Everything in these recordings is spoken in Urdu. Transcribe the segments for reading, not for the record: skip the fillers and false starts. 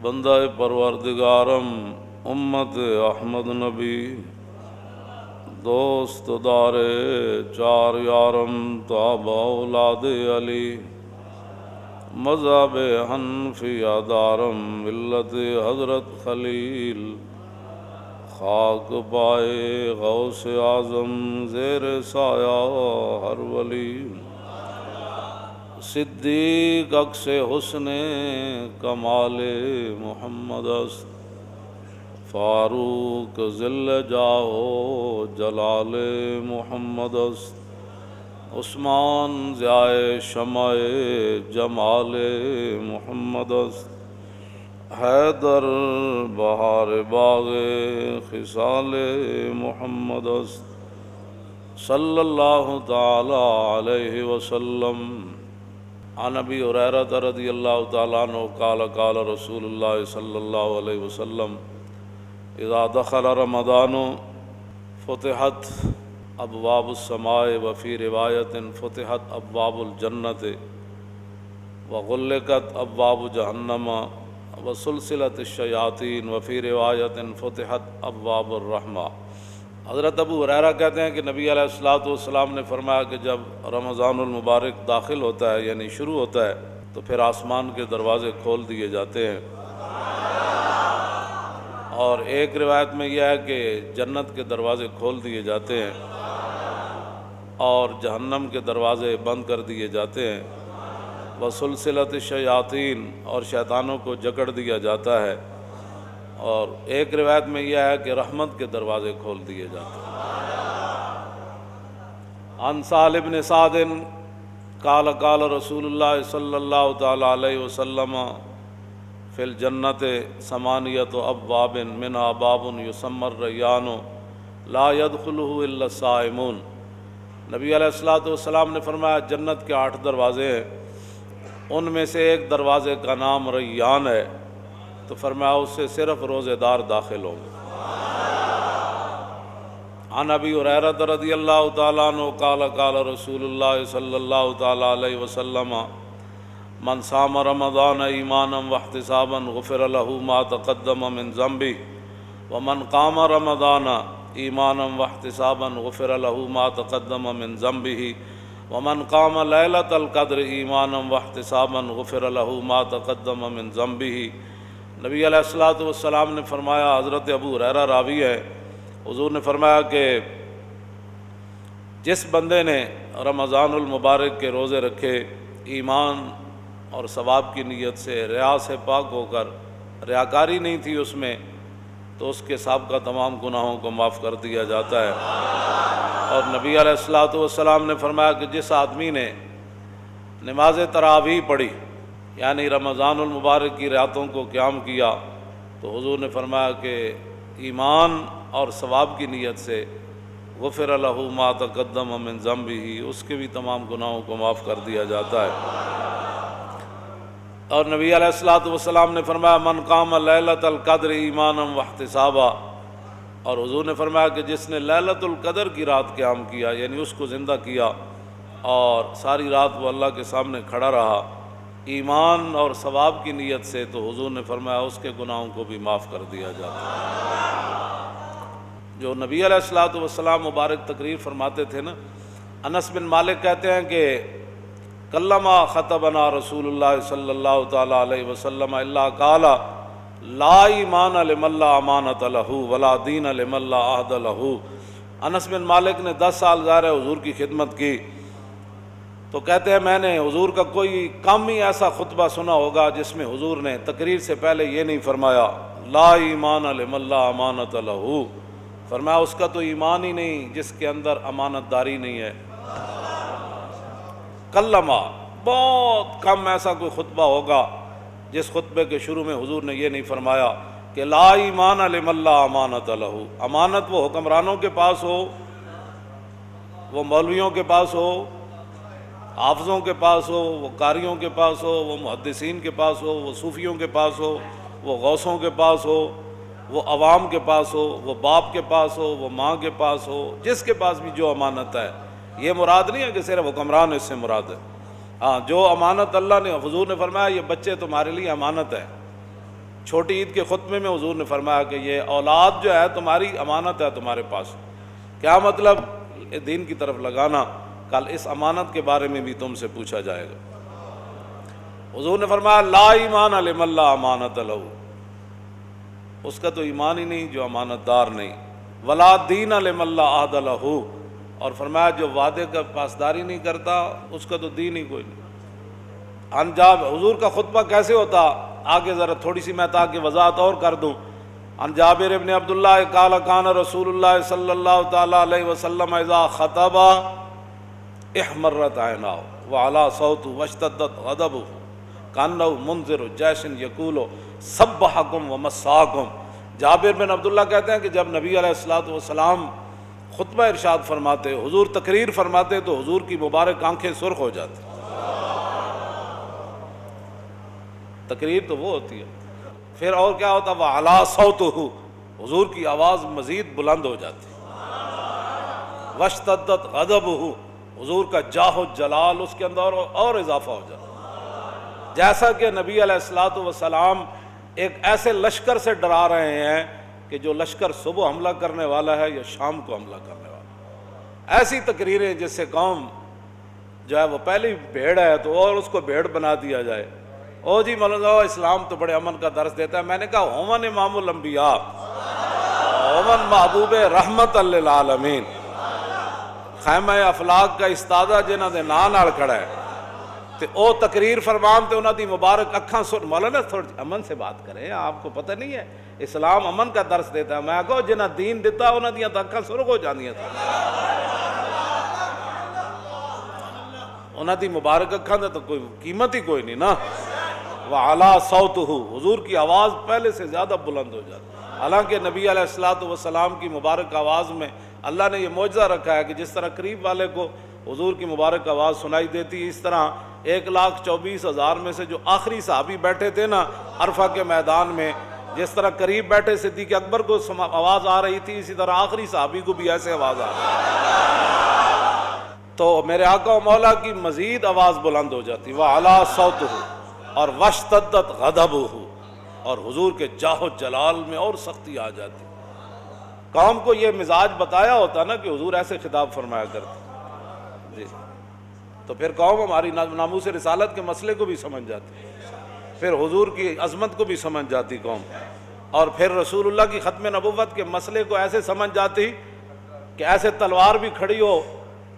بندہ پروردگارم امت احمد نبی دوست دار چار یارم تابع اولاد علی مذہب حنفیہ دارم ملت حضرت خلیل خاک پائے غوث اعظم زیر سایہ ہر ولی صدیق عکس حسن کمال محمد است فاروق ذل جاہ جلال محمد است عثمان ضیاء شمع جمال محمد است حیدر بہار باغ خصال محمد است صلی اللہ تعالی علیہ وسلم عن ابی ہریرہ رضی اللہ تعالی عنہ قال قال رسول اللہ صلی اللہ علیہ وسلم اذا دخل رمضان فتحت ابواب السماء وفی روایت فتحت ابواب الجنت وغلقت ابواب جہنم وسلسلت الشیاطین وفی روایت فتحت ابواب الرحمہ۔ حضرت ابو ہریرہ کہتے ہیں کہ نبی علیہ الصلوۃ والسلام نے فرمایا کہ جب رمضان المبارک داخل ہوتا ہے یعنی شروع ہوتا ہے تو پھر آسمان کے دروازے کھول دیے جاتے ہیں، اور ایک روایت میں یہ ہے کہ جنت کے دروازے کھول دیے جاتے ہیں اور جہنم کے دروازے بند کر دیے جاتے ہیں، وسلسلت الشیاطین اور شیطانوں کو جکڑ دیا جاتا ہے، اور ایک روایت میں یہ ہے کہ رحمت کے دروازے کھول دیے جاتے ہیں۔ عن سہل بن سعد قال قال رسول اللہ صلی اللہ تعالی علیہ وسلم فی الجنت ثمانیۃ ابواب منہا باب یسمی الریان لا يدخلہ الا الصائمون۔ نبی علیہ الصلوۃ والسلام نے فرمایا جنت کے 8 دروازے ہیں، ان میں سے ایک دروازے کا نام ریان ہے، تو فرمایا اس سے صرف روزے دار داخل ہوں گے۔ عن ابی ہریرہ رضی اللہ تعالیٰ عنہ قال قال رسول اللہ صلی اللہ تعالیٰ علیہ وسلم من صام رمضان ایمانا واحتسابا غفر له ما تقدم من ذنبه ومن قام رمضان ایمانا واحتسابا غفر له ما تقدم من ذنبه ومن قام لیلۃ القدر ایمانا واحتسابا غفر له ما تقدم من ذنبه۔ نبی علیہ الصلوۃ والسلام نے فرمایا، حضرت ابو ہریرہ راوی ہے، حضور نے فرمایا کہ جس بندے نے رمضان المبارک کے روزے رکھے ایمان اور ثواب کی نیت سے، ریا سے پاک ہو کر، ریاکاری نہیں تھی اس میں، تو اس کے سابقہ تمام گناہوں کو معاف کر دیا جاتا ہے۔ اور نبی علیہ الصلوۃ والسلام نے فرمایا کہ جس آدمی نے نماز تراویح پڑھی یعنی رمضان المبارک کی راتوں کو قیام کیا، تو حضور نے فرمایا کہ ایمان اور ثواب کی نیت سے غفر له ما تقدم من ذنبه، اس کے بھی تمام گناہوں کو معاف کر دیا جاتا ہے۔ اور نبی علیہ الصلوۃ والسلام نے فرمایا من قام لیلۃ القدر ایمانا واحتسابا، اور حضور نے فرمایا کہ جس نے لیلۃ القدر کی رات قیام کیا یعنی اس کو زندہ کیا اور ساری رات وہ اللہ کے سامنے کھڑا رہا ایمان اور ثواب کی نیت سے، تو حضور نے فرمایا اس کے گناہوں کو بھی معاف کر دیا جاتا ہے۔ جو نبی علیہ الصلوۃ والسلام مبارک تقریر فرماتے تھے نا، انس بن مالک کہتے ہیں کہ کلما خطبنا رسول اللہ صلی اللہ تعالی علیہ وسلم الا قال لا ایمان لمن لا امانۃ لہ ولا دین لمن لا عہد لہ۔ انس بن مالک نے 10 سال ظاہر ہے حضور کی خدمت کی، تو کہتے ہیں میں نے حضور کا کوئی کم ہی ایسا خطبہ سنا ہوگا جس میں حضور نے تقریر سے پہلے یہ نہیں فرمایا لا ایمان لمن لا امانۃ لہ، فرمایا اس کا تو ایمان ہی نہیں جس کے اندر امانت داری نہیں ہے۔ کلمہ بہت کم ایسا کوئی خطبہ ہوگا جس خطبے کے شروع میں حضور نے یہ نہیں فرمایا کہ لا ایمان لمن لا امانۃ لہ، امانت وہ حکمرانوں کے پاس ہو، وہ مولویوں کے پاس ہو، حافظوں کے پاس ہو، وہ قاریوں کے پاس ہو، وہ محدثین کے پاس ہو، وہ صوفیوں کے پاس ہو، وہ غوثوں کے پاس ہو، وہ عوام کے پاس ہو، وہ باپ کے پاس ہو، وہ ماں کے پاس ہو، جس کے پاس بھی جو امانت ہے، یہ مراد نہیں ہے کہ صرف حکمران اس سے مراد ہے۔ ہاں، جو امانت اللہ نے، حضور نے فرمایا یہ بچے تمہارے لیے امانت ہے، چھوٹی عید کے خطبے میں حضور نے فرمایا کہ یہ اولاد جو ہے تمہاری امانت ہے تمہارے پاس. کیا مطلب؟ دین کی طرف لگانا. کل اس امانت کے بارے میں بھی تم سے پوچھا جائے گا. حضور نے فرمایا لا ایمان لمن لا امانت لہ، اس کا تو ایمان ہی نہیں جو امانت دار نہیں. ولا دین لمن لا عہد لہ، اور فرمایا جو وعدے کا پاسداری نہیں کرتا اس کا تو دین ہی کوئی نہیں. انجاب حضور کا خطبہ کیسے ہوتا؟ آگے ذرا تھوڑی سی میں تاکہ وضاحت اور کر دوں. عن جابر ابن عبداللہ قال کان رسول اللہ صلی اللہ تعالی علیہ وسلم اذا خطب احمرت عیناہ وعلا صوتہ واشتدت غضبہ کانہ منذر جیش یقول سبحکم ومساکم. جابر بن عبداللہ کہتے ہیں کہ جب نبی علیہ الصلوۃ والسلام خطبہ ارشاد فرماتے، حضور تقریر فرماتے، تو حضور کی مبارک آنکھیں سرخ ہو جاتی. تقریر تو وہ ہوتی ہے. پھر اور کیا ہوتا؟ وعلا صوتہ، حضور کی آواز مزید بلند ہو جاتی. واشتدت غضبہ، حضور کا جاہ و جلال اس کے اندر اور اضافہ ہو جاتا. جیسا کہ نبی علیہ الصلوۃ والسلام ایک ایسے لشکر سے ڈرا رہے ہیں کہ جو لشکر صبح حملہ کرنے والا ہے یا شام کو حملہ کرنے والا ہے. ایسی تقریریں جس سے قوم جو ہے وہ پہلی بھیڑ ہے تو اور اس کو بھیڑ بنا دیا جائے. او جی مولانا اسلام تو بڑے امن کا درس دیتا ہے. میں نے کہا ہومن امام الانبیاء، ہومن محبوب رحمت للعالمین، خیمہ افلاق کا استادہ جنہاں دے نام نال کھڑا ہے تے او تقریر فرمان تے انہاں دی مبارک اکھاں سن. مولانا تھوڑی امن سے بات کریں، آپ کو پتہ نہیں ہے اسلام امن کا درس دیتا ہے. میں کہو جنہاں دین دیتا انہاں دیاں تو اکھاں سرخ ہو جاندیاں تھا. انہاں دی مبارک اکھاں دا تو کوئی قیمت ہی کوئی نہیں نا. وعلا صوتہ، حضور کی آواز پہلے سے زیادہ بلند ہو جاتی. حالانکہ نبی علیہ الصلوۃ والسلام کی مبارک آواز میں اللہ نے یہ معجزہ رکھا ہے کہ جس طرح قریب والے کو حضور کی مبارک آواز سنائی دیتی، اس طرح 1,24,000 میں سے جو آخری صحابی بیٹھے تھے نا عرفہ کے میدان میں، جس طرح قریب بیٹھے صدیق اکبر کو آواز آ رہی تھی، اسی طرح آخری صحابی کو بھی ایسے آواز آ رہی تھی. تو میرے آقا و مولا کی مزید آواز بلند ہو جاتی. وعلا صوتہ، اور واشتدت غضبہ، اور حضور کے جاہ و جلال میں اور سختی آ جاتی. قوم کو یہ مزاج بتایا ہوتا نا کہ حضور ایسے خطاب فرمایا کرتے جی، تو پھر قوم ہماری ناموس رسالت کے مسئلے کو بھی سمجھ جاتی، پھر حضور کی عظمت کو بھی سمجھ جاتی قوم، اور پھر رسول اللہ کی ختم نبوت کے مسئلے کو ایسے سمجھ جاتی کہ ایسے تلوار بھی کھڑی ہو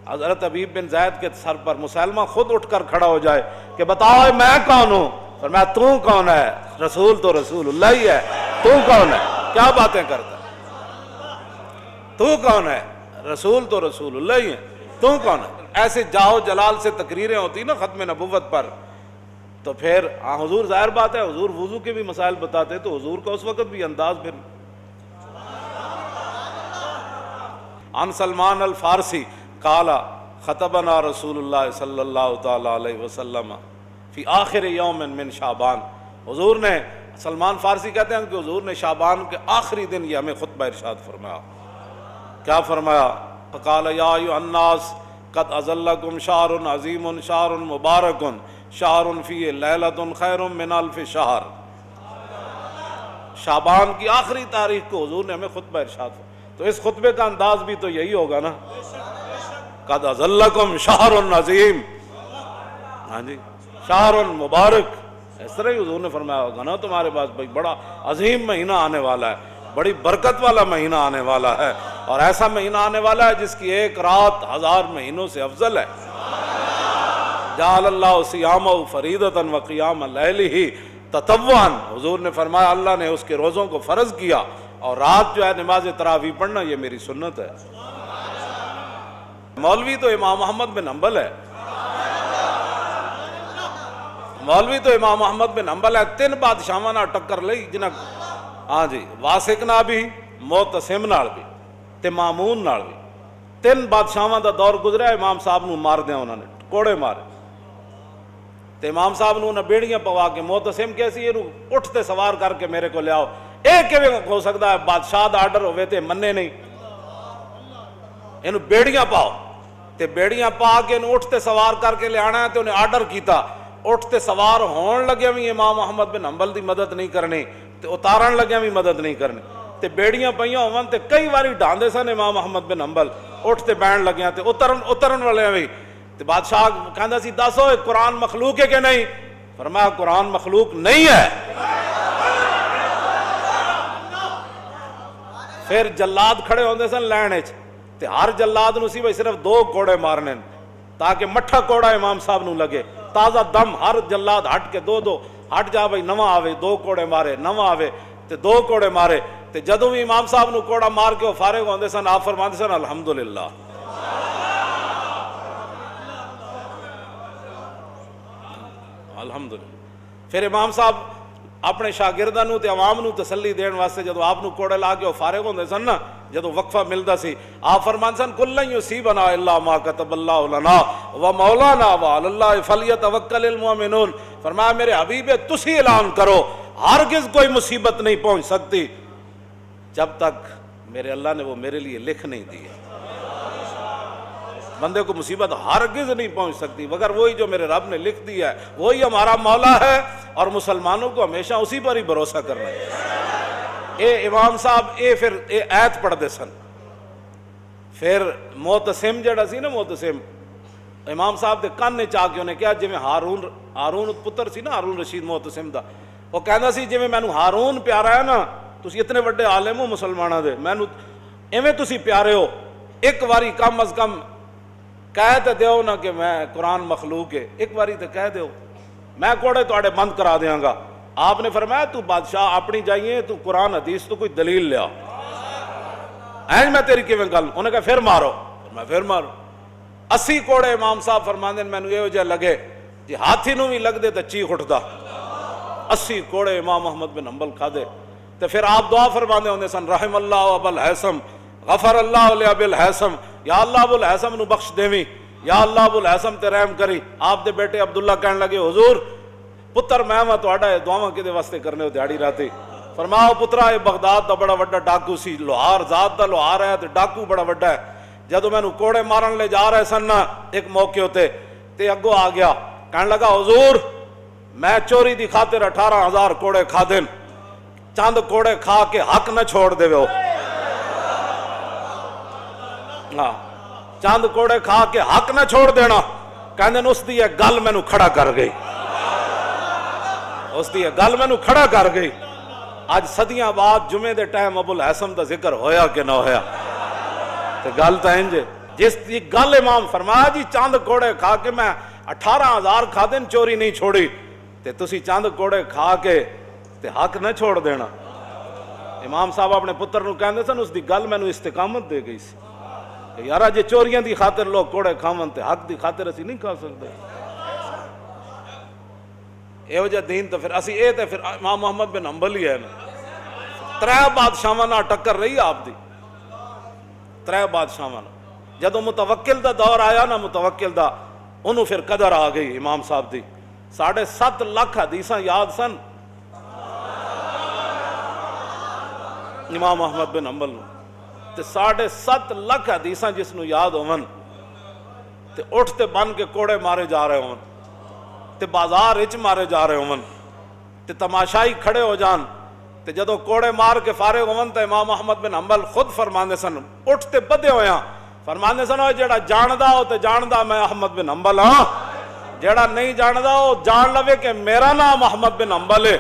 حضرت حبیب بن زید کے سر پر، مسلمہ خود اٹھ کر کھڑا ہو جائے کہ بتاؤ میں کون ہوں. فرمایا تو کون ہے؟ رسول تو رسول اللہ ہی ہے، تو کون ہے؟ کیا باتیں کرتا ہے؟ تو کون ہے؟ رسول تو رسول اللہ ہی ہے، تو کون ہے؟ ایسے جاہ و جلال سے تقریریں ہوتی نا ختم نبوت پر. تو پھر حضور ظاہر بات ہے حضور وضو کے بھی مسائل بتاتے، تو حضور کا اس وقت بھی انداز پھر. عن سلمان الفارسی قال خطبنا رسول اللہ صلی اللہ تعالی علیہ وسلم فی آخر یوم من شعبان. حضور نے، سلمان فارسی کہتے ہیں کہ حضور نے شعبان کے آخری دن یہ ہمیں خطبہ ارشاد فرمایا. کیا فرمایا؟ فقال یا ایھا الناس قد اظلکم شہر عظیم شہر مبارک شہر فیہ لیلۃ خیر من الف شہر. شعبان کی آخری تاریخ کو حضور نے ہمیں خطبہ ارشاد فرمایا. تو اس خطبے کا انداز بھی تو یہی ہوگا نا، قد اظلکم شہر عظیم، ہاں جی شہر مبارک. اس طرح ہی حضور نے فرمایا ہوگا نا تمہارے پاس بھائی بڑا عظیم مہینہ آنے والا ہے، بڑی برکت والا مہینہ آنے والا ہے، اور ایسا مہینہ آنے والا ہے جس کی ایک رات 1000 مہینوں سے افضل ہے. جعل اللہ صیامہ فریضۃ وقیام لیلہ تطوعا. حضور نے فرمایا اللہ نے اس کے روزوں کو فرض کیا، اور رات جو ہے نماز تراویح پڑھنا یہ میری سنت ہے. مولوی تو امام محمد بن حنبل ہے، مولوی تو امام محمد بن حنبل ہے. 3 بادشاہاں نال ٹکر لئی جنہاں، ہاں جی واسق نال بھی، معتصم نال بھی تے مامون نال بھی. 3 بادشاہاں دا دور گزرا. امام صاحب نو مار دیا انہوں نے، کوڑے مارے. تے امام صاحب نو نہ بیڑیاں پوا کے، معتصم کیسی یہ اٹھتے سوار کر کے میرے کو لے آؤ. ایک کیویں ہو سکتا ہے بادشاہ دا آرڈر ہوئے تے مننے نہیں، اینو بیڑیاں پاؤ. تے بیڑیاں پا کے انہوں اٹھتے سوار کر کے لے آنا ہے. تے انہیں آرڈر کیتا، اٹھتے سوار ہون لگے بھی امام محمد بن حنبل دی مدد نہیں کرنی. تے اتارن لگیا بھی مدد نہیں کرنی تے بیڑیاں پئیاں ہون تے کئی واری ڈھاندے سن امام احمد بن حنبل اٹھ تے بہن لگیا تے اترن والے بھی تے بادشاہ کہندا سی دسو قرآن مخلوق ہے کہ نہیں؟ فرمایا قرآن مخلوق نہیں ہے۔ پھر جلاد کھڑے ہوندے سن لین وچ تے ہر جلاد نو سی بھئی صرف 2 کوڑے مارنے تاکہ مٹھا کوڑا امام صاحب نو لگے، تازہ دم ہر جلاد ہٹ کے 2 ہٹ جا بھئی نواں آوے 2 کوڑے مارے، نواں آوے تے 2 کوڑے مارے تے جدوں بھی امام صاحب نو کوڑا مار کے وہ فارغ ہوندے سن آپ فرماندے سن الحمدللہ۔ الحمدللہ۔ پھر امام صاحب اپنے شاگرداں نو تے عوام نو تسلی دین واسطے جدوں آپ نو کوڑے لا کے وہ فارغ ہوندے سن نا، جدوں وقفہ ملدا سی آپ فرماندے سن کلن یصیبنا الا ما کتب اللہ لنا ومولانا وعلی اللہ فلیتوکل المؤمنون۔ فرمایا میرے حبیب تسی اعلان کرو ہرگز کوئی مصیبت نہیں پہنچ سکتی جب تک میرے اللہ نے وہ میرے لیے لکھ نہیں دی ہے۔ بندے کو مصیبت ہرگز نہیں پہنچ سکتی مگر وہی جو میرے رب نے لکھ دیا ہے، وہی ہمارا مولا ہے اور مسلمانوں کو ہمیشہ اسی پر ہی بھروسہ کرنا ہے۔ اے امام صاحب پھر آیت پڑھ دے سن۔ پھر معتصم جڑا سی نا، معتصم امام صاحب دے کان نے چاہ کے انہیں کہا جی میں ہارون پتر سی نا ہارون رشید معتصم دا، وہ کہندا سی جی میں ہارون پیارا ہے نا، تسی اتنے بڑے عالم ہو مسلمانوں دے، میں ایویں تسی پیارے ہو، ایک واری کم از کم کہہ تے دیو نا کہ میں قرآن مخلوق ہے، ایک باری تے کہہ دیو، میں کوڑے تواڈے بند کرا دیاں گا۔ آپ نے فرمایا تو بادشاہ اپنی جائیے، تو قرآن حدیث تو کوئی دلیل لیا، اینج میں تیری کیویں گل؟ انہیں کہا پھر مارو، میں پھر مارو۔ 80 کوڑے امام صاحب فرماندے مینوں ایہو جہا لگے جی ہاتھی نوں بھی لگ دے تے چیخ اٹھدا۔ 80 کوڑے امام احمد بن حنبل کھادے تے پھر آپ دعا فرماندے ہوندے سن رحم اللہ ابا الہیثم غفر اللہ لابی الہیثم، یا اللہ ابو الہیثم نو بخش دیویں، یا اللہ ابو الہیثم تے رحم کری۔ آپ دے بیٹے عبداللہ کہن لگے حضور پتر میں تہاڈا دعاواں کدے واسطے کرنے ہو دیہڑی راتی؟ فرماؤ پترا یہ بغداد دا بڑا وڈا ڈاکو سی، لوہار ذات دا لوہار ہے تے ڈاکو بڑا وڈا ہے۔ جدو میں کوڑے مارن لے جا رہے سن ایک موقع ہوتے تے اگو آ گیا کہنے لگا حضور میں چوری دی خاطر 18,000 کوڑے کھا دین، چند کوڑے کھا کے حق نہ چھوڑ دے ہو۔ ہاں چند کوڑے کھا کے حق نہ چھوڑ دینا، کہندے اس دی ایک گل مینوں کھڑا کر گئی، اس دی ایک گل مینوں کھڑا کر گئی۔ آج صدیاں بعد جمعے دے ٹائم ابو الہیثم دا ذکر ہویا کہ نہ ہویا؟ تے گل تا انج جس دی گل امام فرمایا جی چند کوڑے کھا کے میں 18,000 کھا دین چوری نہیں چھوڑی، تے تسی چند کوڑے کھا کے تے حق نہ چھوڑ دینا۔ امام صاحب اپنے پتر نو کہندے سن اس دی گل مینوں استقامت دے گئی سی کہ یارا جے چوریاں دی خاطر لوگ کوڑے کھاون تے حق دی خاطر اسی نہیں کھا سکتے۔ ایو جا دین تو پھر اسی تے پھر امام محمد بن حنبل ہی ہے نا۔ 3 بادشاہاں نال ٹکر رہی آپ دی، 3 بادشاہاں نال۔ جدو متوکل دا دور آیا نا، متوکل دا انہوں پھر قدر آ گئی امام صاحب دی۔ 7.5 لاکھ حدیثاں یاد سن امام احمد بن حنبل نو، تے 7.5 لاکھ حدیثاں جس نو یاد ہون تے اٹھ تے بن کے کوڑے مارے جا رہے ہون تے بازار وچ مارے جا رہے ہون تے تماشائی کھڑے ہو جان تے جدو کوڑے مار کے فارغ ہون تے امام احمد بن حنبل خود فرماندے سن اٹھ تے بدے ہویاں، فرماندے سن او جیڑا جاندا ہو تے جاندا میں احمد بن حنبل ہاں، جیڑا نہیں جاندا ہو جان لوے کہ میرا نام احمد بن حنبل ہے۔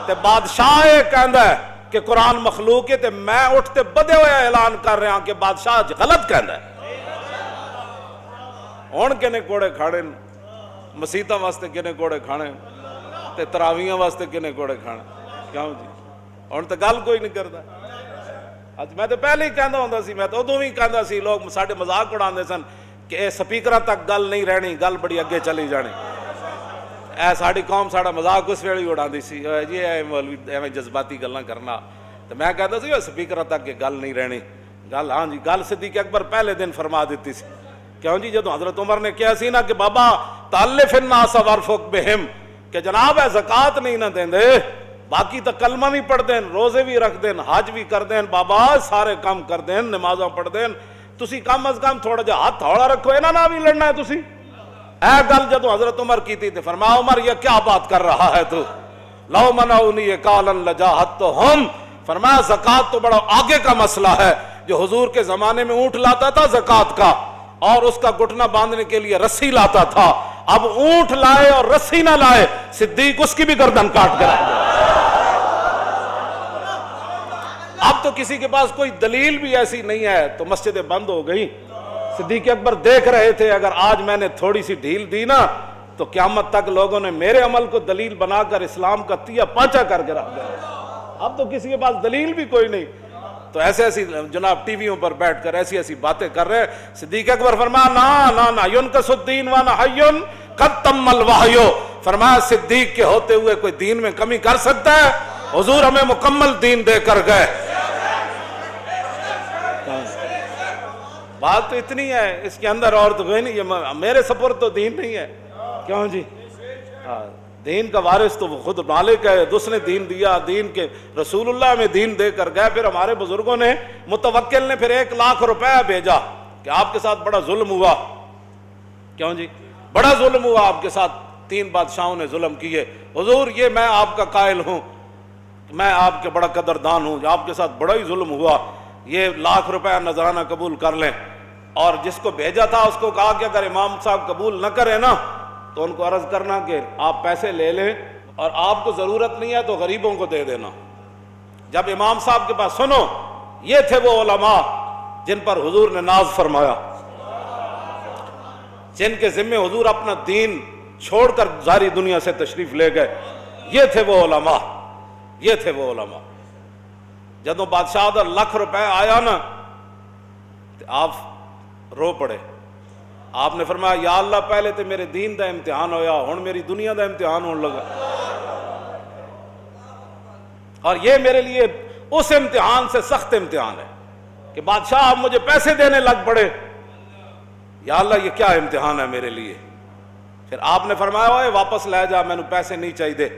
تے بادشاہ یہ کہندا ہے کہ قرآن مخلوق ہے تے میں اٹھتے بدے ہوئے اعلان کر رہا ہوں کہ بادشاہ غلط کہندا ہے۔ ہن کنے کوڑے کھاڑے مسیتاں واسطے، کنے کوڑے کھانے تے تراویحاں واسطے، کنے کوڑے کھانے کیوں جی؟ ہن تے گل کوئی نہیں کردا۔ اج میں تے پہلے ہی کہندا ہوندا سی، میں تے ادوں بھی کہندا سی، لوگ ساڈے مذاق اڑاندے سن کہ اے سپیکراں تک گل نہیں رہنی، گل بڑی اگے چلی جانی۔ اے ساڑی قوم ساڑا مذاق اس ویلے اڑاندی سی جی اے مولوی ایویں جذباتی گلاں کرنا، تے میں کہتا سی سپیکراں تک یہ گل نہیں رہنی گل۔ ہاں جی گل صدیق اکبر پہلے دن فرما دیتی سی، کیوں جی جدو حضرت عمر نے کہا سی نا کہ بابا تالف الناس وارفق بہم، کہ جناب اے زکوٰۃ نہیں نہ دین دے، باقی تو کلمہ بھی پڑھ دین، روزے بھی رکھ دین، حج بھی کر دین، بابا سارے کام کر دین، نمازاں پڑھ دین، تسی کم از کم تھوڑا جہا ہاتھ ہولا رکھو، انہاں نال بھی لڑنا ہے تسی۔ اے گل جدو حضرت عمر کی تھی فرمایا عمر یہ کیا بات کر رہا ہے تو؟ لو منعونی قالا لجاہدتہم، فرمایا زکوٰۃ تو بڑا آگے کا مسئلہ ہے۔ جو حضور کے زمانے میں اونٹ لاتا تھا زکوٰۃ کا، اور اس کا گھٹنا باندھنے کے لیے رسی لاتا تھا، اب اونٹ لائے اور رسی نہ لائے، صدیق اس کی بھی گردن کاٹ کر آئے۔ اب تو کسی کے پاس کوئی دلیل بھی ایسی نہیں ہے تو مسجدیں بند ہو گئی۔ صدیق اکبر دیکھ رہے تھے اگر آج میں نے تھوڑی سی ڈھیل دی نا تو قیامت تک لوگوں نے میرے عمل کو دلیل بنا کر اسلام کا تیا پانچا کر کے رکھ دیا۔ اب تو کسی کے پاس دلیل بھی کوئی نہیں، تو ایسے ایسی جناب ٹی ویوں پر بیٹھ کر ایسی ایسی باتیں کر رہے ہیں۔ صدیق اکبر فرمایا نا ینقص الدین وانا حی قد تم الوحی، فرمایا صدیق کے ہوتے ہوئے کوئی دین میں کمی کر سکتا ہے؟ حضور ہمیں مکمل دین دے کر گئے۔ بات تو اتنی ہے، اس کے اندر اور تو کوئی نہیں، یہ میرے سپرد تو دین نہیں ہے۔ کیوں جی؟ دین کا وارث تو وہ خود مالک ہے، اس نے دین دیا، دین کے رسول اللہ میں دین دے کر گئے۔ پھر ہمارے بزرگوں نے، متوکل نے پھر 1 لاکھ روپے بھیجا کہ آپ کے ساتھ بڑا ظلم ہوا۔ کیوں جی؟ بڑا ظلم ہوا آپ کے ساتھ، 3 بادشاہوں نے ظلم کیے، حضور یہ میں آپ کا قائل ہوں، میں آپ کے بڑا قدردان ہوں، آپ کے ساتھ بڑا ہی ظلم ہوا، یہ 1 لاکھ روپے نذرانہ قبول کر لیں۔ اور جس کو بھیجا تھا اس کو کہا کہ اگر امام صاحب قبول نہ کرے نا تو ان کو عرض کرنا کہ آپ پیسے لے لیں اور آپ کو ضرورت نہیں ہے تو غریبوں کو دے دینا۔ جب امام صاحب کے پاس سنو، یہ تھے وہ علماء جن پر حضور نے ناز فرمایا، جن کے ذمے حضور اپنا دین چھوڑ کر ساری دنیا سے تشریف لے گئے، یہ تھے وہ علماء، یہ تھے وہ علماء۔ جدوں بادشاہ دا 1 لاکھ روپے آیا نا تو آپ رو پڑے۔ آپ نے فرمایا یا اللہ پہلے تو میرے دین دا امتحان ہویا، ہن میری دنیا دا امتحان ہونے لگا، اور یہ میرے لیے اس امتحان سے سخت امتحان ہے کہ بادشاہ اب مجھے پیسے دینے لگ پڑے۔ یا اللہ یہ کیا امتحان ہے میرے لیے؟ پھر آپ نے فرمایا اوے واپس لے جا، میں نے پیسے نہیں چاہیے۔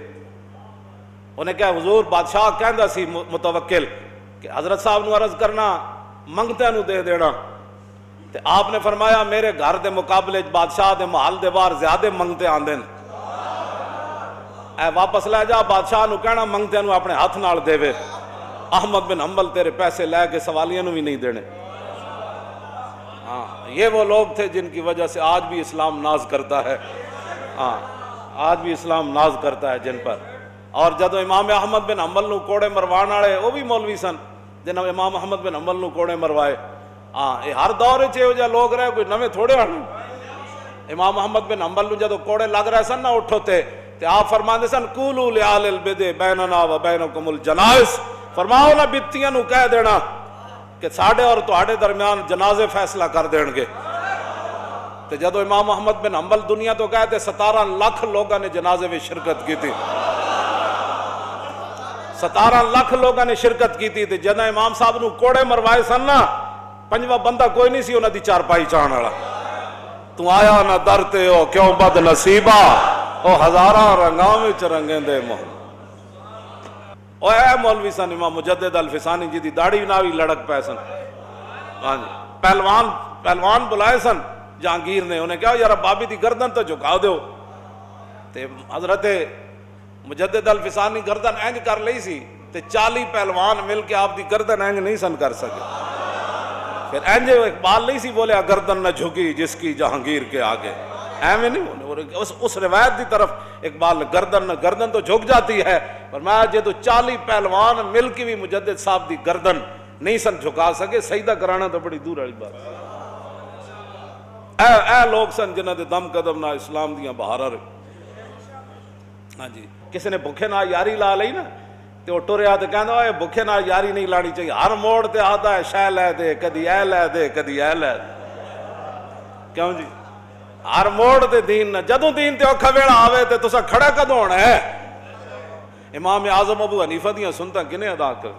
انہیں کہا حضور بادشاہ کہندا سی متوکل کہ حضرت صاحب نو عرض کرنا منگتے نو دے دینا، تے آپ نے فرمایا میرے گھر دے مقابلے بادشاہ دے محل دے باہر زیادہ منگتے آندے ہیں، اے واپس لے جا، بادشاہ نو کہنا منگتے نو اپنے ہاتھ نال دے وے۔ احمد بن حنبل تیرے پیسے لے کے سوالیاں نو بھی نہیں دینے۔ ہاں یہ وہ لوگ تھے جن کی وجہ سے آج بھی اسلام ناز کرتا ہے، ہاں آج بھی اسلام ناز کرتا ہے جن پر۔ اور جدو امام احمد بن حنبل نو کوڑے مروان والے وہ بھی مولوی سن جنہوں نے امام احمد بن حنبل نو کوڑے مروائے۔ ہاں یہ ہر دور چ جا لوگ رہے، کوئی نویں تھوڑے ہن۔ امام احمد بن حنبل نو جدو کوڑے لگ رہے سن نہ اٹھو تے آپ فرماندے سن قولوا لآل البدع بیننا و بینکم الجنائز، فرماؤ نا بتیاں نو کہہ دینا کہ ساڈے اور تہاڈے درمیان جنازے فیصلہ کر دین گے۔ تے جدو امام احمد بن حنبل دنیا تو گئے تے 17 لاکھ لوگوں نے جنازے میں شرکت کی تھی، 17 لاکھ لوگوں نے شرکت کی تھی۔ تے جدو امام صاحب نو کوڑے مروائے سن نا، 5واں بندہ کوئی نہیں سی انہاں دی چارپائی چاہن والا۔ تو آیا نہ درتے ہو کیوں بد نصیبہ، او ہزاراں رنگاں وچ رنگیں دے محل۔ او اے مولوی سن امام مجدد الفسانی جی دی داڑھی نہ بھی لڑک پے سن۔ ہاں جی پہلوان بلائے سن جہانگیر نے، انہیں کہا یار بابی دی گردن تو جھکا دیو۔ تے حضرت مجدد الفسانی گردن اینج کر لئی سی تے 40 پہلوان مل کے آپ دی گردن اینج نہیں سن کر سکے۔ پھر اینج اقبال نہیں سی بولے گردن نہ جھکی جس کی جہانگیر کے آگے، ایویں نہیں، اس روایت دی طرف اقبال گردن تو جھک جاتی ہے، پر میں جدو 40 پہلوان مل کے بھی مجدد صاحب دی گردن نہیں سن جھکا سکے، سجدہ کرانا تو بڑی دور والی بات۔ اے لوگ سن جنہاں دے دم قدم نہ اسلام دیاں بہاراں۔ ہاں جی کسی نے بھوکے نہ یاری لا لئی نا تے وہ ٹریا تے کہندا اے بھوکے نہ یاری نہیں لانی چاہیے، ہر موڑ تے آدا ہے شے لے دے، کدی اے لے دے کدی اے لے دے۔ کیوں جی ہر موڑ تے دین نہ، جدوں دین تے اوکھا ویڑا آوے تے تساں کھڑا کدوں ہونا ہے؟ امام اعظم ابو حنیفہ دیاں سنتاں کنے ادا کر؟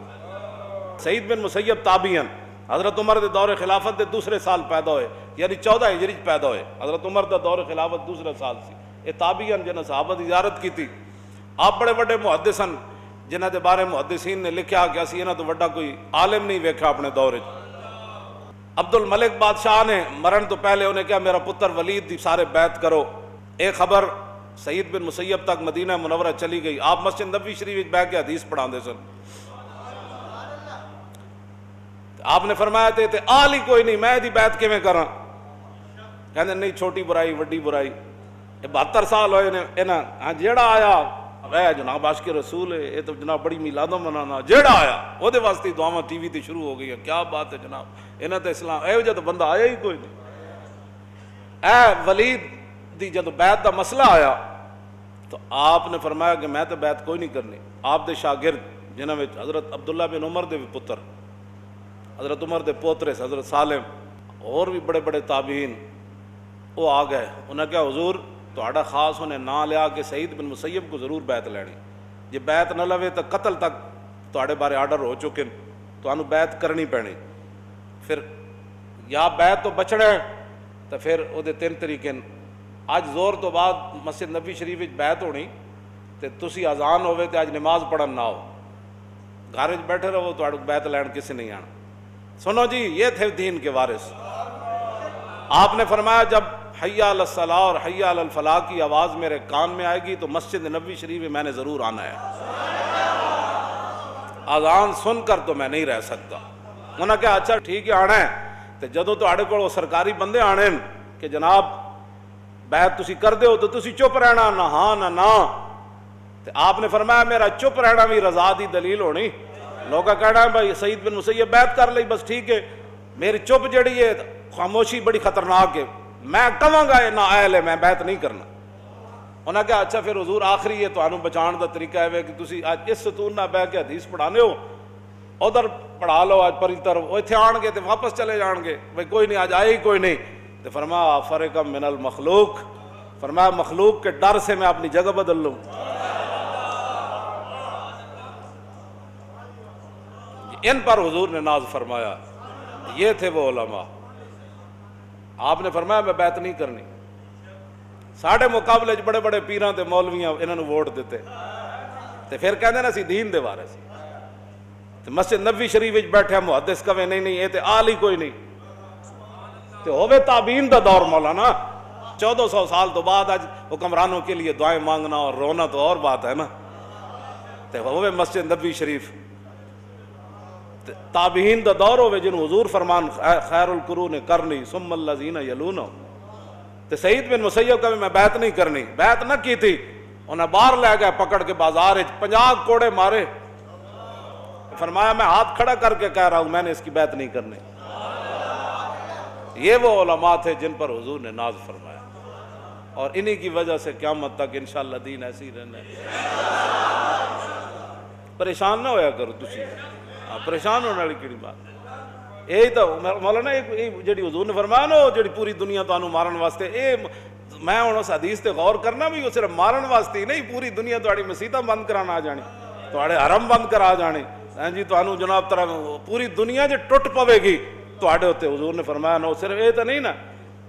سعید بن مسیب تابعین، حضرت عمر دے دور خلافت دے دوسرے سال پیدا ہوئے، یعنی 14 ہجری پیدا ہوئے، حضرت عمر دا دور خلافت دوسرا سال سی۔ یہ تابعین جنہاں صحابہ دی زیارت کی تھی، آپ بڑے بڑے محدث ہیں جنہاں دے بارے محدثین نے لکھا کہ اسی انہاں تو بڑا کوئی عالم نہیں ویکھا اپنے دور وچ۔ عبد الملک بادشاہ نے مرن تو پہلے انہیں کہا میرا پتر ولید دی سارے بیعت کرو۔ ایک خبر سعید بن مسیب تک مدینہ منورہ چلی گئی، آپ مسجد نبوی شریف بیٹھ کے حدیث پڑھاندے سن۔ آپ نے فرمایا تے آل ہی کوئی نہیں، میں دی بیعت کیویں کراں؟ کہندے نہیں چھوٹی برائی وڈی برائی، 72 سال ہوئے نے انہاں، ہاں جیڑا آیا اے جناب عاشق رسول ہے، یہ تو جناب بڑی میلادوں منانا، جیڑا آیا وہ دے واسطے دعاواں ٹی وی تے شروع ہو گئی ہیں۔ کیا بات ہے جناب، انہاں تے اسلام اے جا تو بندہ آیا ہی کوئی نہیں۔ اے ولید دی جدو بیعت دا مسئلہ آیا تو آپ نے فرمایا کہ میں تو بیعت کوئی نہیں کرنی۔ آپ دے شاگرد جنہاں وچ حضرت عبداللہ بن عمر دے پتر، حضرت عمر دے پوترے حضرت سالم اور بھی بڑے بڑے تابعین وہ آ گئے، انہوں نے کہا حضور تہاڈا خاص انہیں نہ لیا کہ سعید بن مسیب کو ضرور بیعت لینی، جی بیعت نہ لوے تو قتل تک تہاڈے بارے آرڈر ہو چکے، تانوں بیعت کرنی پینی۔ پھر یا بیعت تو بچنا ہے تو پھر وہ 3 طریقے، اج زور تو بعد مسجد نبی شریف وچ بیعت ہونی تے تسی اذان ہوے تے اج نماز پڑھن نہ ہو، گھر وچ بیٹھے رہو، تہاڈوں بیعت لین کسی نہیں آنا۔ سنو جی، یہ تھے دین کے وارث۔ آپ نے فرمایا جب حی علی الصلاۃ اور حی علی الفلاح کی آواز میرے کان میں آئے گی تو مسجد نبوی شریف میں نے ضرور آنا ہے، اذان سن کر تو میں نہیں رہ سکتا۔ انہوں نے کہا اچھا ٹھیک ہے آنا ہے، تو جدوں تہاڈے کول وہ سرکاری بندے آنے کہ جناب بیعت تسی کر دیو تو تسی چپ رہنا، نہ ہاں نہ نا، تو آپ نے فرمایا میرا چپ رہنا بھی رضا دی دلیل ہونی۔ لوگا کہنا ہے بھائی سعید بن مسیب بیعت کر لئی بس ٹھیک ہے، میری چپ جڑی ہے خاموشی بڑی خطرناک ہے، میں کہاں گا نہ اہل ہے میں بیعت نہیں کرنا۔ انہوں نے کہا اچھا پھر حضور آخری ہے تانوں بچان دا طریقہ ہے کہ تسی اج اس ستون نہ بہ کے حدیث پڑھانے ہو، ادھر پڑھا لو اج پری طرف، وہ اتنے آن گے تو واپس چلے جان گے، بھائی کوئی نہیں آج آئے ہی کوئی نہیں۔ تو فرمایا فرقم من المخلوق، فرمایا مخلوق کے ڈر سے میں اپنی جگہ بدل لوں۔ ان پر حضور نے ناز فرمایا، یہ تھے وہ علماء۔ آپ نے فرمایا میں بیعت نہیں کرنی، ساڑھے مقابلے بڑے بڑے پیراں تے مولویاں انہوں نے ووٹ دیتے تے پھر کہندے نا سی دین دے بارے سے، تے مسجد نبوی شریف وچ بیٹھے محدث کہے نہیں نہیں یہ تے آل ہی کوئی نہیں، تے ہوے تابعین دا دور مولانا 1400 سال تو بعد آج حکمرانوں کے لیے دعائیں مانگنا اور رونا تو اور بات ہے نا، تے ہوے مسجد نبوی شریف تابعین دا دور ہوئے جن حضور فرمان خیر القرون کرنی ثم الذین یلونہ، تے سعید بن مسیب کا میں بیعت نہیں کرنی، بیعت نہ کی تھی، انہیں باہر لے گئے پکڑ کے بازار 50 کوڑے مارے، فرمایا میں ہاتھ کھڑا کر کے کہہ رہا ہوں میں نے اس کی بیعت نہیں کرنی۔ یہ وہ علماء تھے جن پر حضور نے ناز فرمایا، اور انہی کی وجہ سے قیامت تک انشاءاللہ دین ایسی رہنا ہے۔ پریشان نہ ہویا کرو تسی، پریشان ہونے والی کیڑی بات، یہی تو مولانا جڑی حضور نے فرمایا نا جڑی پوری دنیا تانوں مارن واسطے، میں ہن اس حدیث تے غور کرنا بھی وہ صرف مارن واسطے ہی نہیں، پوری دنیا تہاڈی مسیتاں بند کرانا آ جانی، تہاڈے حرم بند کرا جانے، ہاں جی تانوں جناب طرح پوری دنیا جے ٹوٹ پوے گی تہاڈے اوتے، حضور نے فرمایا نا صرف یہ تو نہیں نا،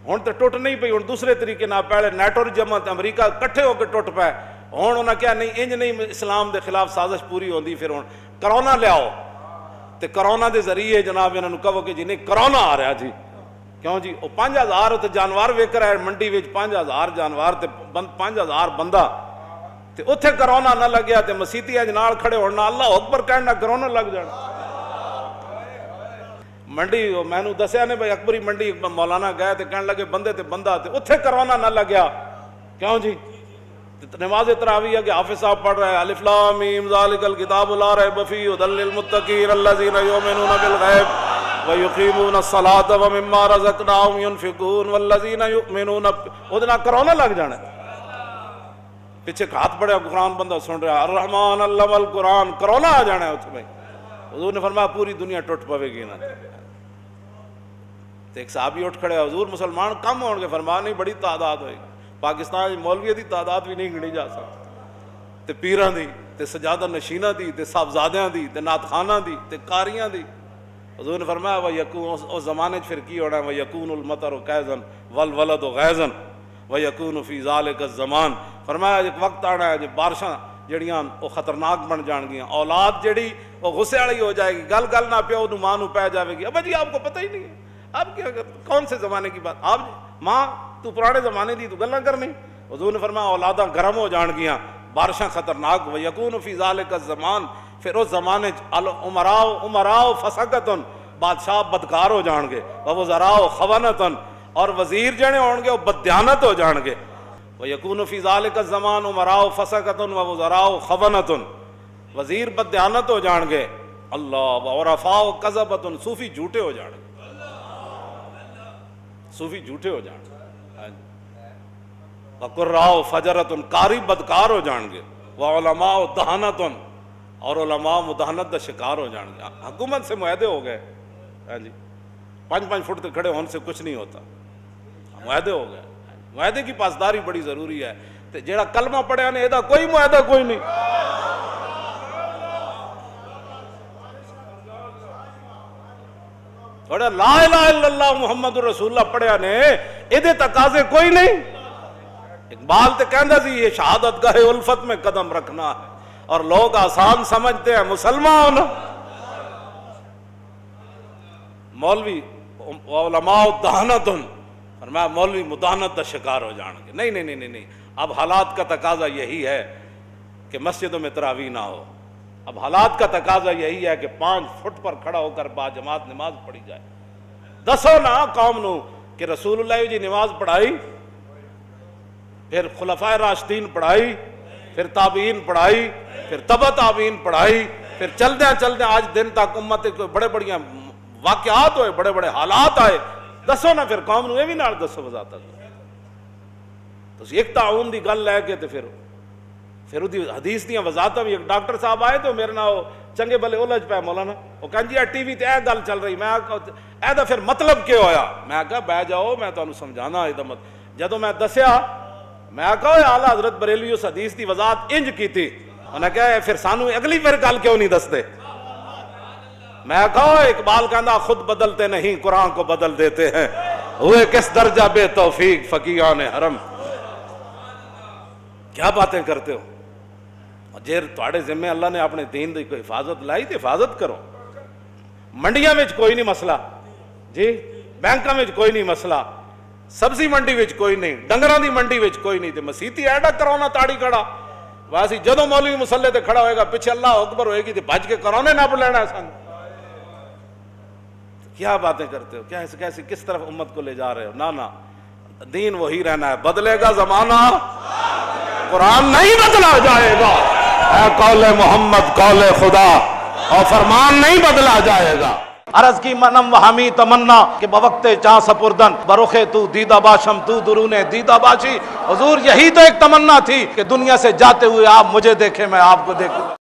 ہن تے ٹوٹ نہیں پئی، ہن دوسرے طریقے نال پہلے نیٹو جماعت امریکہ کٹھے ہو کے ٹوٹ پائے، ہن انہاں کیا نہیں انج نہیں اسلام دے خلاف سازش پوری ہوندی، پھر ہن کرونا لیاؤ تے کرونا دے ذریعے جناب انہاں نوں کہو کہ جی نہیں کرونا آ رہا جی، کیوں جی وہ 5000 تے جانور ویک رہا ہے منڈی وچ، 5000 جانور تے 5000 بندہ، تے اتھے کرونا نہ لگیا تے مسیتی اج نال کھڑے ہونا اللہ اکبر کہنا کرونا لگ جانا۔ منڈی میں نوں دسیا نے بھائی اکبری منڈی مولانا گئے تے کہنے لگے بندے تے بندہ، تے اتھے کرونا نہ لگیا، کیوں جی نماز تراویح کے حافظ صاحب پڑھ رہے ہیں الف لام میم ذالک الکتاب لا ریب فیہ ھدی للمتقین الذین یؤمنون بالغیب ویقیمون الصلاۃ ومما رزقناہم ینفقون والذین یؤمنون، وہ نہ کرونا لگ جانا، پیچھے ہاتھ پڑے قرآن بندہ سن رہا الرحمن علم القرآن، کرونا آ جانا ہے اتنے میں۔ حضور نے فرمایا پوری دنیا ٹوٹ پوے گی نا، ایک صحابی اٹھ کھڑے حضور مسلمان کم ہون گے، فرمایا نہیں بڑی تعداد ہوئے گی، پاکستان مولوی دی تعداد بھی نہیں گنی جا سکتی، تے پیراں دی تے سجادہ نشیناں دی تے صاحبزادیاں دی تے نعت خاناں دی تے قاریاں دی۔ حضور نے فرمایا وَيَكُونُ، اس زمانے پھر کی ہونا ہے وَيَكُونُ الْمَطَرُ كَيْزًا وَالْوَلَدُ غَيْزًا وَيَكُونُ فِي ذَلِكَ الزَّمَانِ، فرمایا ایک وقت آنا ہے جب بارشاں جڑیاں وہ خطرناک بن جان گیاں، اولاد جڑی وہ غصے والی ہو جائے گی، گل گل نہ پیو نو ماں نو پہ جاوے گی، ابا جی آپ کو پتہ ہی نہیں ہے آپ کیا کون سے زمانے کی بات، آپ ماں تو پرانے زمانے دی تو گلاں کرنی، حضور نے فرمایا اولاداں گرم ہو جان گیاں، بارشاں خطرناک، وَيَكُونُ فِي ذَلِكَ الزَّمَانِ، پھر اس زمانے عمراء فسقتن، بادشاہ بدکار ہو جان گے، وَوُزَرَاءُ خَوَنَتن، اور وزیر جڑے ہون گے وہ بددیانت ہو جان گے، وَيَكُونُ فِي ذَلِكَ الزَّمَانِ عمراء فسقتن وَوُزَرَاءُ خَوَنَتن، وزیر بددیانت ہو جان گے، اللہ، وَعُرَفَاءُ کذبتن، صوفی جھوٹے ہو جان گے، صوفی جھوٹے ہو جان گے، وَقُرَّاءُ فَجَرَتن، قاری بدکار ہو جان گے، وَعُلَمَاءُ دَہَنَتن، اور علماء مداہنت دا شکار ہو جان گے۔ حکومت سے معاہدے ہو گئے، ہاں جی، 5 فٹ تک کھڑے ہونے سے کچھ نہیں ہوتا، معاہدے ہو گئے۔ معاہدے کی پاسداری بڑی ضروری ہے، تے جیڑا کلمہ پڑھیا نے ایدہ کوئی معاہدہ کوئی نہیں، تھوڑا لا الہ الا اللہ محمد رسول اللہ پڑھیا نے ایدے تقاضے کوئی نہیں۔ اقبال تے کہندا سی یہ شہادت گاہ الفت میں قدم رکھنا ہے، اور لوگ آسان سمجھتے ہیں مسلمان ہونا۔ مولوی علماء دہنتن، فرمایا مولوی مداہنت دا شکار ہو جان گے، نہیں، اب حالات کا تقاضا یہی ہے کہ مسجدوں میں تراویح نہ ہو، اب حالات کا تقاضا یہی ہے کہ 5 فٹ پر کھڑا ہو کر با جماعت نماز پڑھی جائے۔ دسو نا قوم نو کہ رسول اللہ جی نماز پڑھائی، پھر خلفائے راشدین پڑھائی، پھر تابعین پڑھائی، پھر تبع تابعین پڑھائی، پھر چلدے آج دن تک امت بڑے بڑی واقعات ہوئے، بڑے بڑے حالات آئے، دسو نا پھر قوم نو یہ بھی نال دسو وضاحت تو ایک تعاون دی گل لے کے تے پھر دی حدیث دیاں وضاحتاں بھی۔ ایک ڈاکٹر صاحب آئے تو میرے نال چنگے بھلے الجھ پے مولانا، وہ کہن جی ٹی وی تے اے گل چل رہی، میں اے دا پھر مطلب کیا ہویا؟ میں کہا بہ جاؤ میں تانوں سمجھانا اے دا مطلب۔ جدوں میں دسیا میں کہا اعلیٰ حضرت بریلوی اس حدیث دی وضاحت انج کی تھی، انہیں کہا پھر سانو اگلی پھر گل کیوں نہیں دستے؟ میں کہا اقبال کہنا خود بدلتے نہیں قرآن کو بدل دیتے ہیں، ہوئے کس درجہ بے توفیق فقیہان حرم۔ کیا باتیں کرتے ہو؟ جیر تواڈے ذمہ اللہ نے اپنے دین دی کوئی حفاظت لائی تو حفاظت کرو۔ منڈیاں وچ کوئی نہیں مسئلہ جی، بینکاں وچ کوئی نہیں مسئلہ، سبزی منڈی وچ کوئی نہیں، ڈنگراں دی منڈی وچ کوئی نہیں، تے مسیتی ایڈا کرونا تاڑی کھڑا ویسی جدوں مولوی مسلے تے کھڑا ہوئے گا پیچھے اللہ اکبر ہوئے گی تے بھج کے کرونے نہ لینا ہے سن۔ کیا باتیں کرتے ہو؟ کیسی کس طرف امت کو لے جا رہے ہو؟ نہ دین وہی رہنا ہے، بدلے گا زمانہ قرآن نہیں بدلا جائے گا، اے قول محمد قول خدا، اور فرمان نہیں بدلا جائے گا۔ عرض کی منم و ہمی تمنا کہ بوقت چاں سپردن برخ تو دیدہ باشم تو درون دیدہ باشی۔ حضور یہی تو ایک تمنا تھی کہ دنیا سے جاتے ہوئے آپ مجھے دیکھیں میں آپ کو دیکھوں۔